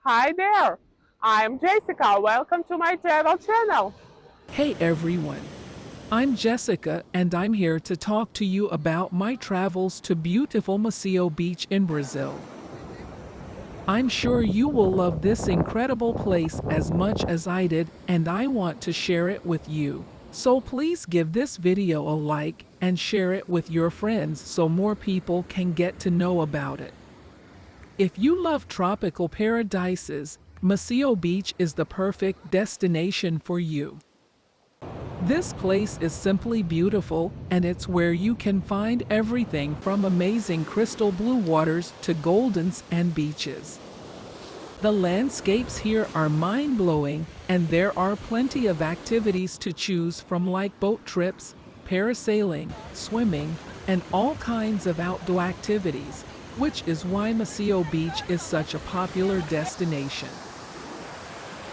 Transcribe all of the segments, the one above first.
Hi there, I'm Jessica. Welcome to my travel channel. Hey everyone, I'm Jessica and I'm here to talk to you about my travels to beautiful Maceió Beach in Brazil. I'm sure you will love this incredible place as much as I did and I want to share it with you. So please give this video a like and share it with your friends so more people can get to know about it. If you love tropical paradises, Maceió Beach is the perfect destination for you. This place is simply beautiful, and it's where you can find everything from amazing crystal blue waters to golden sand beaches. The landscapes here are mind-blowing, and there are plenty of activities to choose from like boat trips, parasailing, swimming, and all kinds of outdoor activities, which is why Maceió Beach is such a popular destination.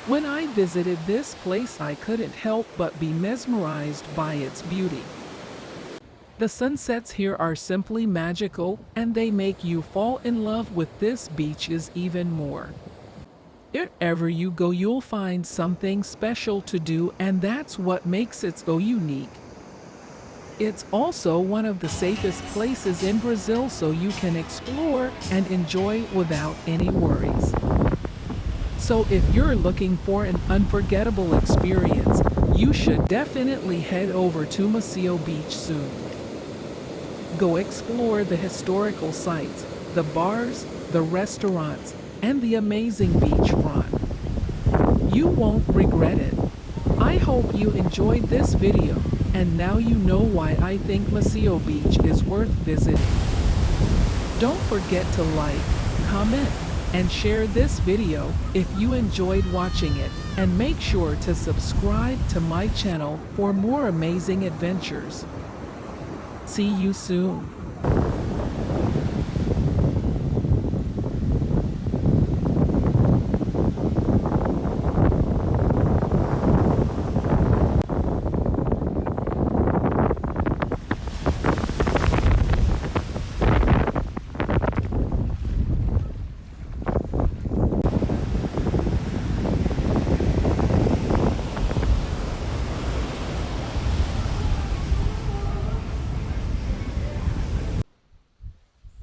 When I visited this place, I couldn't help but be mesmerized by its beauty. The sunsets here are simply magical, and they make you fall in love with this beaches even more. Wherever you go, you'll find something special to do, and that's what makes it so unique. It's also one of the safest places in Brazil, so you can explore and enjoy without any worries. So if you're looking for an unforgettable experience, you should definitely head over to Maceió Beach soon. Go explore the historical sites, the bars, the restaurants, and the amazing beachfront. You won't regret it. I hope you enjoyed this video, and now you know why I think Maceió Beach is worth visiting. Don't forget to like, comment, and share this video if you enjoyed watching it, and make sure to subscribe to my channel for more amazing adventures. See you soon.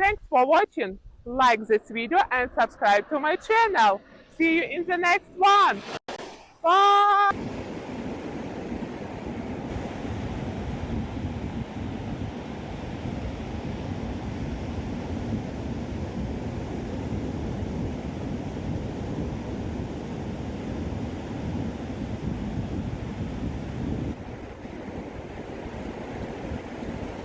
Thanks for watching. Like this video and subscribe to my channel. See you in the next one. Bye!